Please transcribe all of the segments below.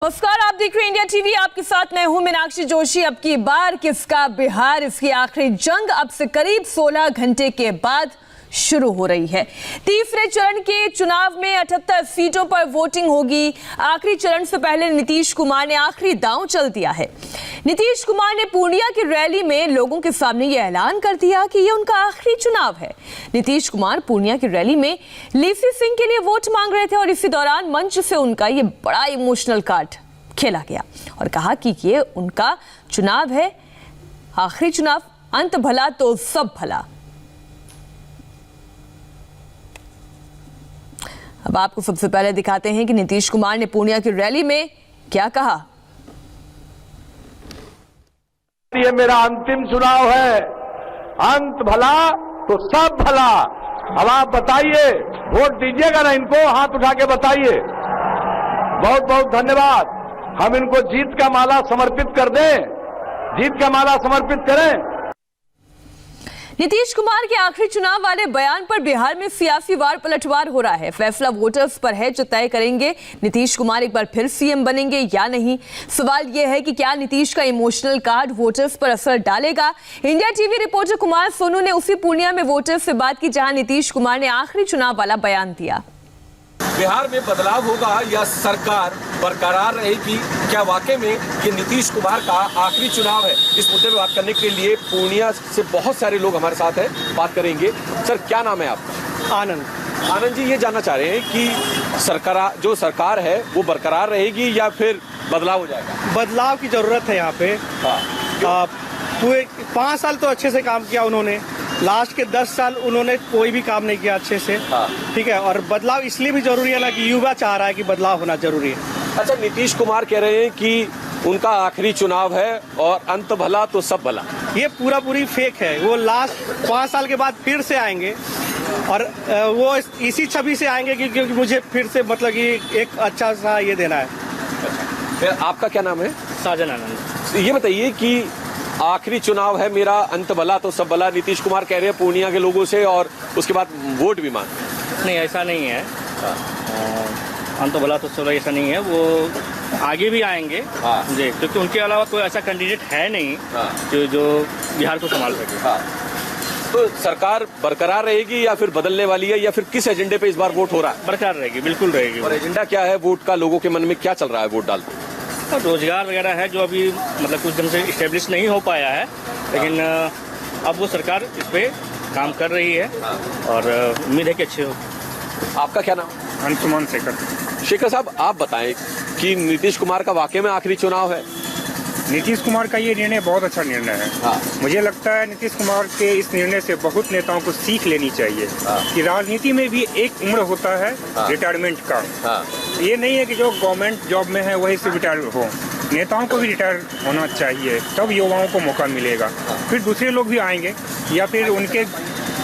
नमस्कार, आप देख रहे हैं इंडिया टीवी। आपके साथ मैं हूं मीनाक्षी जोशी। अब की बार किसका बिहार, इसकी आखिरी जंग अब से करीब 16 घंटे के बाद शुरू हो रही है। तीसरे चरण के चुनाव में 78 सीटों पर वोटिंग होगी। आखिरी चरण से पहले नीतीश कुमार ने आखिरी दांव चल दिया है। नीतीश कुमार ने पूर्णिया की रैली में लोगों के सामने यह ऐलान कर दिया कि यह उनका आखिरी चुनाव है। नीतीश कुमार पूर्णिया की रैली में लेसी सिंह के लिए वोट मांग रहे थे और इसी दौरान मंच से उनका यह बड़ा इमोशनल कार्ड खेला गया और कहा कि ये उनका चुनाव है, आखिरी चुनाव, अंत भला तो सब भला। अब आपको सबसे पहले दिखाते हैं कि नीतीश कुमार ने पूर्णिया की रैली में क्या कहा। ये मेरा अंतिम चुनाव है, अंत भला तो सब भला। अब आप बताइए, वोट दीजिएगा ना इनको? हाथ उठा के बताइए। बहुत बहुत धन्यवाद। हम इनको जीत का माला समर्पित कर दें, जीत का माला समर्पित करें। नीतीश कुमार के आखिरी चुनाव वाले बयान पर बिहार में सियासी वार पलटवार हो रहा है। फैसला वोटर्स पर है जो तय करेंगे नीतीश कुमार एक बार फिर सीएम बनेंगे या नहीं। सवाल यह है कि क्या नीतीश का इमोशनल कार्ड वोटर्स पर असर डालेगा। India TV reporter Kumar Sonu ने उसी पूर्णिया में वोटर्स से बात की जहां नीतीश कुमार ने आखिरी चुनाव वाला बयान दिया। बिहार में बदलाव होगा या सरकार बरकरार रहेगी? क्या वाकई में ये नीतीश कुमार का आखिरी चुनाव है? इस मुद्दे पर बात करने के लिए पूर्णिया से बहुत सारे लोग हमारे साथ हैं, बात करेंगे। सर, क्या नाम है आपका? आनंद। आनंद जी, ये जानना चाह रहे हैं कि जो सरकार है वो बरकरार रहेगी या फिर बदलाव हो जाएगा? बदलाव की जरूरत है यहाँ पे। पूरे 5 साल तो अच्छे से काम किया उन्होंने, लास्ट के 10 साल उन्होंने कोई भी काम नहीं किया अच्छे से। ठीक है, और बदलाव इसलिए भी जरूरी है ना कि युवा चाह रहा है कि बदलाव होना जरूरी है। अच्छा, नीतीश कुमार कह रहे हैं कि उनका आखिरी चुनाव है और अंत भला तो सब भला। ये पूरी फेक है। वो लास्ट 5 साल के बाद फिर से आएंगे और वो इसी छवि से आएंगे क्योंकि मुझे फिर से मतलब कि एक अच्छा सा ये देना है। फिर आपका क्या नाम है? साजन आनंद। ये बताइए कि आखिरी चुनाव है मेरा, अंत भला तो सब भला, नीतीश कुमार कह रहे हैं पूर्णिया के लोगों से, और उसके बाद वोट भी मांग। नहीं, ऐसा नहीं है। अंत भला तो सब ऐसा नहीं है। वो आगे भी आएंगे जी, क्योंकि उनके अलावा कोई ऐसा कैंडिडेट है नहीं जो बिहार को संभाल सके। तो सरकार बरकरार रहेगी या फिर बदलने वाली है, या फिर किस एजेंडे पे इस बार वोट हो रहा है? बरकरार रहेगी, बिल्कुल रहेगी। और एजेंडा क्या है वोट का? लोगों के मन में क्या चल रहा है वोट डालते? रोजगार वगैरह है जो अभी मतलब कुछ दिन से इस्टेब्लिश नहीं हो पाया है, लेकिन अब वो सरकार इस पे काम कर रही है और उम्मीद है कि अच्छे हो। आपका क्या नाम? अंशुमान शेखर। शेखर साहब, आप बताएं कि नीतीश कुमार का वाकई में आखिरी चुनाव है? नीतीश कुमार का ये निर्णय बहुत अच्छा निर्णय है। मुझे लगता है नीतीश कुमार के इस निर्णय से बहुत नेताओं को सीख लेनी चाहिए कि राजनीति में भी एक उम्र होता है रिटायरमेंट का। ये नहीं है कि जो गवर्नमेंट जॉब में है वही से रिटायर हो। नेताओं को भी रिटायर होना चाहिए, तब युवाओं को मौका मिलेगा। फिर दूसरे लोग भी आएंगे, या फिर उनके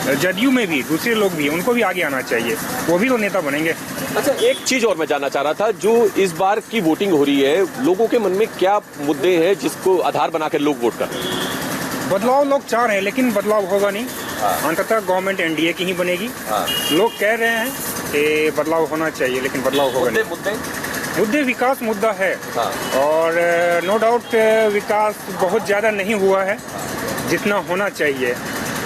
जदयू में भी दूसरे लोग भी, उनको भी आगे आना चाहिए, वो भी तो नेता बनेंगे। अच्छा, एक चीज और मैं जानना चाह रहा था, जो इस बार की वोटिंग हो रही है, लोगों के मन में क्या मुद्दे हैं जिसको आधार बनाकर लोग वोट कर रहे हैं? बदलाव लोग चाह रहे हैं, लेकिन बदलाव होगा नहीं। अंततः गवर्नमेंट एनडीए की ही बनेगी। लोग कह रहे हैं कि बदलाव होना चाहिए, लेकिन बदलाव होगा नहीं। मुद्दे विकास मुद्दा है, और नो डाउट विकास बहुत ज्यादा नहीं हुआ है जितना होना चाहिए,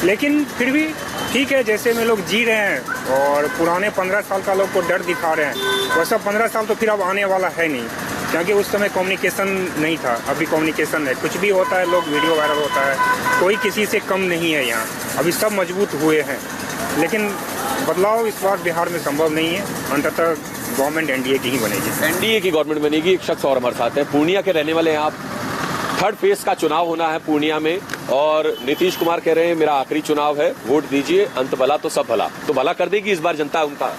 लेकिन फिर भी ठीक है। जैसे में लोग जी रहे हैं और पुराने 15 साल का लोग को डर दिखा रहे हैं, वैसा 15 साल तो फिर अब आने वाला है नहीं, क्योंकि उस समय कम्युनिकेशन नहीं था। अभी कम्युनिकेशन है, कुछ भी होता है लोग वीडियो वायरल होता है, कोई किसी से कम नहीं है यहाँ। अभी सब मजबूत हुए हैं, लेकिन बदलाव इस बार बिहार में संभव नहीं है। अंततः गवर्नमेंट एनडीए की ही बनेगी। एनडीए की गवर्नमेंट बनेगी। एक शख्स और हमारे साथ है, पूर्णिया के रहने वाले हैं आप। थर्ड फेज का चुनाव होना है पूर्णिया में, और नीतीश कुमार कह रहे हैं मेरा आखिरी चुनाव है, वोट दीजिए, अंत भला तो सब भला। तो भला कर देगी इस बार जनता उनका?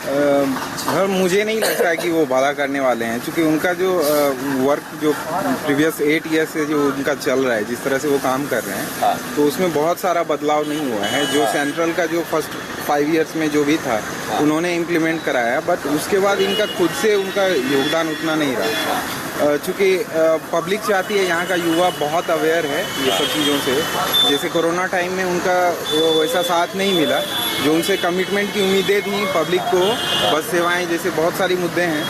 सर, मुझे नहीं लगता है कि वो भला करने वाले हैं, क्योंकि उनका जो वर्क जो प्रीवियस 8 ईयर्स से जो उनका चल रहा है, जिस तरह से वो काम कर रहे हैं, तो उसमें बहुत सारा बदलाव नहीं हुआ है। जो सेंट्रल का जो फर्स्ट 5 ईयर्स में जो भी था उन्होंने इम्प्लीमेंट कराया, बट उसके बाद इनका खुद से उनका योगदान उतना नहीं रहा। चूँकि पब्लिक चाहती है, यहाँ का युवा बहुत अवेयर है ये सब चीज़ों से। जैसे कोरोना टाइम में उनका वैसा साथ नहीं मिला, जो उनसे कमिटमेंट की उम्मीदें थी पब्लिक को, बस सेवाएं जैसे बहुत सारी मुद्दे हैं,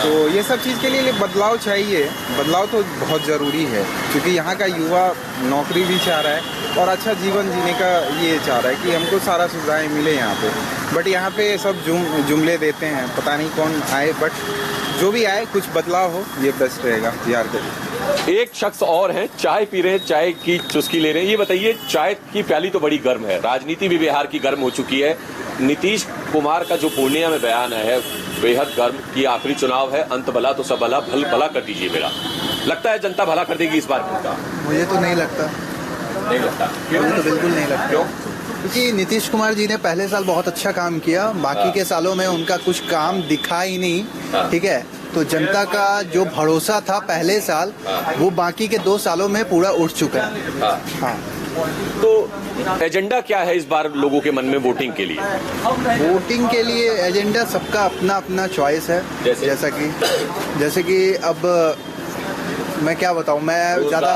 तो ये सब चीज़ के लिए बदलाव चाहिए। बदलाव तो बहुत ज़रूरी है, क्योंकि यहाँ का युवा नौकरी भी चाह रहा है और अच्छा जीवन जीने का ये चाह रहा है कि हमको सारा सुविधाएं मिले यहाँ पे। बट यहाँ पे सब जुमले देते हैं, पता नहीं कौन आए, बट जो भी आए कुछ बदलाव हो, ये बेस्ट रहेगा बिहार के लिए। एक शख्स और हैं, चाय पी रहे हैं, चाय की चुस्की ले रहे हैं। ये बताइए, चाय की प्याली तो बड़ी गर्म है, राजनीति भी बिहार की गर्म हो चुकी है। नीतीश कुमार का जो पूर्णिया में बयान है बेहद गर्म कि आखिरी चुनाव है, अंत भला तो सब भला, भला कर दीजिए मेरा। लगता है जनता भला कर देगी इस बार का? मुझे तो नहीं लगता। नहीं लगता? मुझे तो बिल्कुल नहीं लगता। क्यों? क्योंकि नीतीश कुमार जी ने पहले साल बहुत अच्छा काम किया, बाकी के सालों में उनका कुछ काम दिखा ही नहीं। ठीक है, तो जनता का जो भरोसा था पहले साल, वो बाकी के 2 सालों में पूरा उठ चुका है। हाँ। तो एजेंडा क्या है इस बार लोगों के मन में वोटिंग के लिए? वोटिंग के लिए एजेंडा सबका अपना अपना चॉइस है। जैसे कि अब मैं क्या बताऊं, मैं ज़्यादा,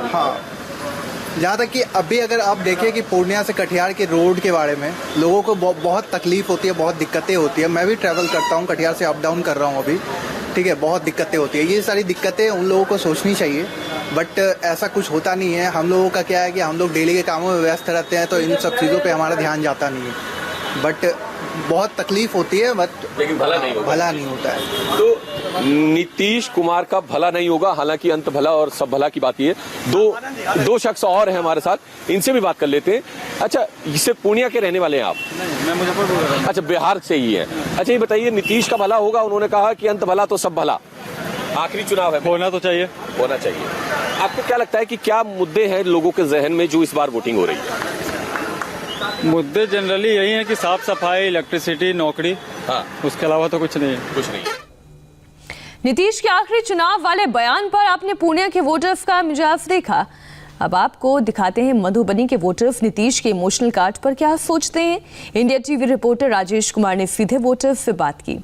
हाँ, जहाँ तक कि अभी अगर आप देखें कि पूर्णिया से कटिहार के रोड के बारे में लोगों को बहुत तकलीफ होती है, बहुत दिक्कतें होती है। मैं भी ट्रैवल करता हूँ, कटिहार से अप डाउन कर रहा हूँ अभी। ठीक है, बहुत दिक्कतें होती है। ये सारी दिक्कतें उन लोगों को सोचनी चाहिए, बट ऐसा कुछ होता नहीं है। हम लोगों का क्या है कि हम लोग डेली के कामों में व्यस्त रहते हैं, तो इन सब चीज़ों पे हमारा ध्यान जाता नहीं है। बट बहुत तकलीफ होती है, बट लेकिन भला नहीं होता है। तो नीतीश कुमार का भला नहीं होगा, हालांकि अंत भला और सब भला की बात ही है। दो शख्स और हैं हमारे साथ, इनसे भी बात कर लेते हैं। अच्छा, इससे पूर्णिया के रहने वाले हैं आप? मैं मुजफ्फरपुर। अच्छा, बिहार से ही है। अच्छा, ये बताइए, नीतीश का भला होगा? उन्होंने कहा कि अंत भला तो सब भला, आखिरी चुनाव है, होना तो चाहिए। होना चाहिए। आपको क्या लगता है कि क्या मुद्दे हैं लोगों के जहन में जो इस बार वोटिंग हो रही है? मुद्दे जनरली यही है कि साफ सफाई, इलेक्ट्रिसिटी, नौकरी। हाँ, उसके अलावा तो कुछ नहीं है। कुछ नहीं। नीतीश के आखिरी चुनाव वाले बयान पर आपने पूर्णिया के वोटर्स का मिजाज देखा। अब आपको दिखाते हैं मधुबनी के वोटर्स नीतीश के इमोशनल कार्ड पर क्या सोचते हैं। India TV reporter Rajesh Kumar ने सीधे वोटर्स से बात की।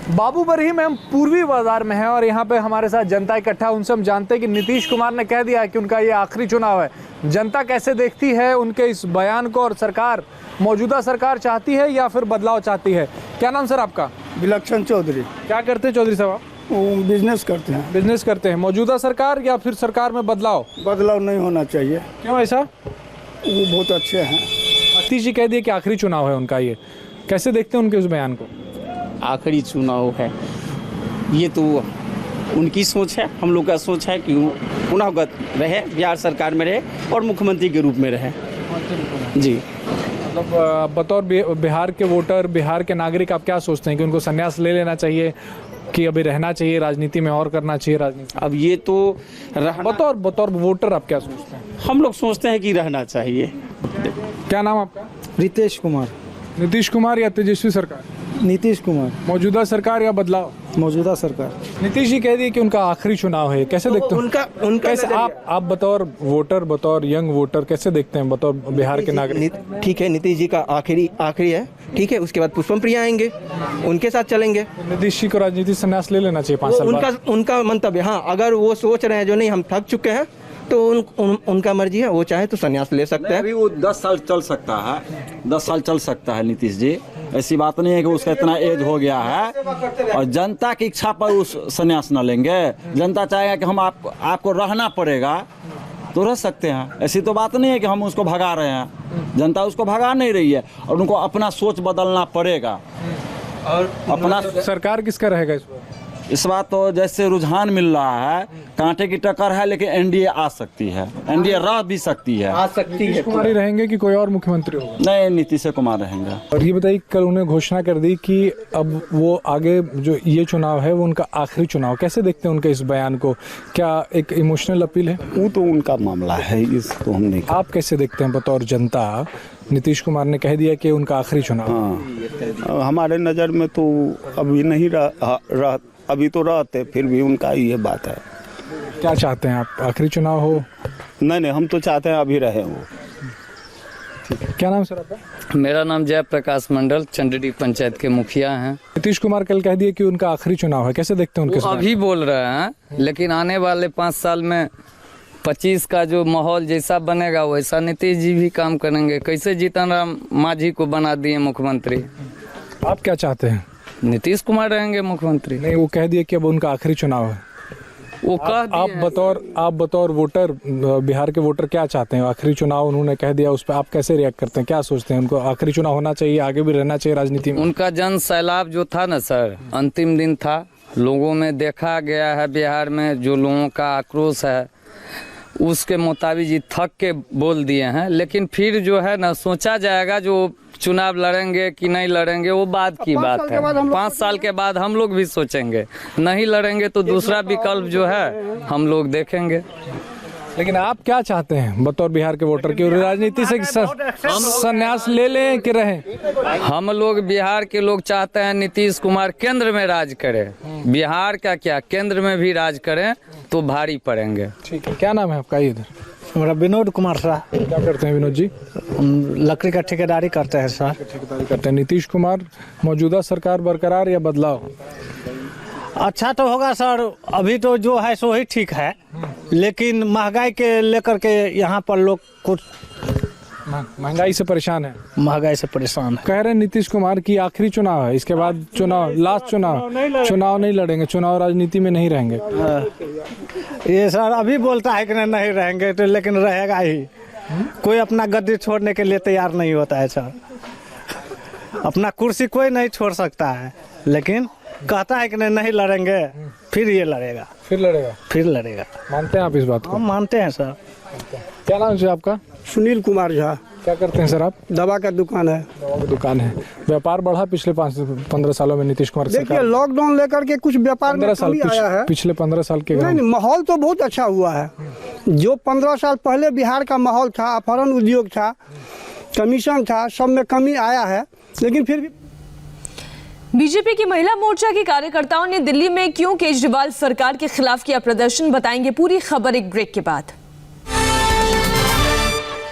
बाबू बरही में हम पूर्वी बाजार में हैं और यहाँ पे हमारे साथ जनता इकट्ठा। उनसे हम जानते हैं कि नीतीश कुमार ने कह दिया कि उनका ये आखिरी चुनाव है। जनता कैसे देखती है उनके इस बयान को, और सरकार, मौजूदा सरकार चाहती है या फिर बदलाव चाहती है? क्या नाम सर आपका? विलक्षण चौधरी। क्या करते हैं चौधरी साहब आप? बिजनेस करते हैं। बिजनेस करते हैं। मौजूदा सरकार या फिर सरकार में बदलाव? बदलाव नहीं होना चाहिए। क्यों ऐसा? वो बहुत अच्छे हैं। नीतीश जी कह दिए कि आखिरी चुनाव है उनका, ये कैसे देखते हैं उनके उस बयान को? आखिरी चुनाव है, ये तो उनकी सोच है। हम लोग का सोच है कि पुनःगत रहे, बिहार सरकार में रहे और मुख्यमंत्री के रूप में रहे। जी, मतलब बतौर बिहार के वोटर, बिहार के नागरिक, आप क्या सोचते हैं कि उनको संन्यास ले लेना चाहिए कि अभी रहना चाहिए, राजनीति में और करना चाहिए राजनीति? अब ये तो बतौर वोटर आप क्या सोचते हैं? हम लोग सोचते हैं कि रहना चाहिए। क्या नाम आपका? रितेश कुमार। नीतीश कुमार या तेजस्वी सरकार? नीतीश कुमार। मौजूदा सरकार या बदलाव? मौजूदा सरकार। नीतीश जी कह दिए कि उनका आखिरी चुनाव है, कैसे देखते हैं? उनका कैसे आप बतौर वोटर, बतौर यंग वोटर कैसे देखते हैं, बतौर बिहार के नागरिक? ठीक है, नीतीश जी का आखिरी है, ठीक है। उसके बाद पुष्पम प्रिया आएंगे, उनके साथ चलेंगे। नीतीश जी को राजनीति संन्यास ले लेना चाहिए 5 साल बाद? उनका मंतव्य, हाँ, अगर वो सोच रहे हैं जो नहीं हम थक चुके हैं तो उनका मर्जी है, वो चाहे तो संन्यास ले सकते हैं। अभी वो 10 साल चल सकता है, 10 साल चल सकता है नीतीश जी। ऐसी बात नहीं है कि उसका इतना एज हो गया है और जनता की इच्छा पर उस संन्यास न लेंगे। जनता चाहेगा कि हम आपको रहना पड़ेगा तो रह सकते हैं। ऐसी तो बात नहीं है कि हम उसको भगा रहे हैं, जनता उसको भगा नहीं रही है और उनको अपना सोच बदलना पड़ेगा। और अपना सरकार किसका रहेगा इस बात तो जैसे रुझान मिल रहा है, कांटे की टक्कर है, लेकिन एनडीए आ सकती है, एनडीए रह भी सकती है। आ सकती है। कुमार ही रहेंगे कि कोई और मुख्यमंत्री होगा? नहीं, नीतीश कुमार रहेंगे। और ये बताइए, कल उन्हें घोषणा कर दी कि अब वो आगे जो ये चुनाव है वो उनका आखिरी चुनाव, कैसे देखते हैं उनके इस बयान को? क्या एक इमोशनल अपील है? वो तो उनका मामला है, इसको हम नहीं। आप कैसे देखते हैं बतौर जनता? नीतीश कुमार ने कह दिया कि उनका आखिरी चुनाव। हाँ, हमारे नज़र में तो अभी नहीं अभी तो रहते, फिर भी उनका ये बात है। क्या चाहते हैं आप, आखिरी चुनाव हो? नहीं, हम तो चाहते हैं अभी रहे वो। क्या नाम सर आपका? मेरा नाम जयप्रकाश मंडल, चंडीडी पंचायत के मुखिया हैं। नीतीश कुमार कल कह दिए कि उनका आखिरी चुनाव है, कैसे देखते हैं उनके? अभी बोल रहे हैं, लेकिन आने वाले 5 साल में 25 का जो माहौल जैसा बनेगा वैसा नीतीश जी भी काम करेंगे। कैसे जीतन राम मांझी को बना दिए मुख्यमंत्री। आप क्या चाहते हैं? नीतीश कुमार रहेंगे मुख्यमंत्री। नहीं, वो कह दिए कि अब उनका आखिरी चुनाव है। वो आप बतौर वोटर, बिहार के वोटर क्या चाहते हैं? आखिरी चुनाव उन्होंने कह दिया, उस पर आप कैसे रिएक्ट करते हैं? क्या सोचते हैं? उनको आखिरी चुनाव होना चाहिए, आगे भी रहना चाहिए राजनीति में? उनका जन सैलाब जो था ना सर, अंतिम दिन था, लोगों में देखा गया है बिहार में जो लोगों का आक्रोश है उसके मुताबिक जी थक के बोल दिए हैं। लेकिन फिर जो है ना सोचा जाएगा जो चुनाव लड़ेंगे कि नहीं लड़ेंगे वो बाद की बात है। 5 साल के बाद हम लोग भी सोचेंगे, नहीं लड़ेंगे तो दूसरा विकल्प जो है हम लोग देखेंगे। लेकिन आप क्या चाहते हैं बतौर बिहार के वोटर की? राजनीति से संन्यास ले लें कि रहें? हम लोग बिहार के लोग चाहते हैं नीतीश कुमार केंद्र में राज करे, बिहार का क्या केंद्र में भी राज करें तो भारी पड़ेंगे। ठीक है, क्या नाम है आपका? इधर हमारा विनोद कुमार शाह। क्या करते हैं विनोद जी? हम लकड़ी का ठेकेदारी करते हैं सर। ठेकेदारी करते हैं। नीतीश कुमार, मौजूदा सरकार बरकरार या बदलाव? अच्छा तो होगा सर, अभी तो जो है सो ही ठीक है, लेकिन महंगाई के लेकर के यहाँ पर लोग कुछ महंगाई से परेशान है। महंगाई से परेशान है। कह रहे हैं नीतीश कुमार की आखिरी चुनाव है, इसके बाद चुनाव, लास्ट चुनाव नहीं लड़ेंगे, चुनाव राजनीति में नहीं रहेंगे। ये सर अभी बोलता है कि नहीं रहेंगे, तो लेकिन रहेगा ही। कोई अपना गद्दी छोड़ने के लिए तैयार नहीं होता है सर। अपना कुर्सी कोई नहीं छोड़ सकता है, लेकिन कहता है कि नहीं लड़ेंगे, फिर ये लड़ेगा। फिर लड़ेगा। मानते हैं आप इस बात को? हम मानते हैं सर। क्या नाम है आपका? सुनील कुमार झा। क्या करते हैं सर आप? दवा का दुकान है। दवा की दुकान है। व्यापार बढ़ा पिछले 5-15 सालों में नीतीश कुमार सरकार? देखिए लॉकडाउन लेकर के कुछ व्यापार में कमी आया है। पिछले 15 साल के नहीं, माहौल तो बहुत अच्छा हुआ है। जो 15 साल पहले बिहार का माहौल था, अपहरण उद्योग था, कमीशन था, सब में कमी आया है, लेकिन फिर भी बीजेपी की महिला मोर्चा के कार्यकर्ताओं ने दिल्ली में क्यों केजरीवाल सरकार के खिलाफ किया प्रदर्शन, बताएंगे पूरी खबर एक ब्रेक के बाद।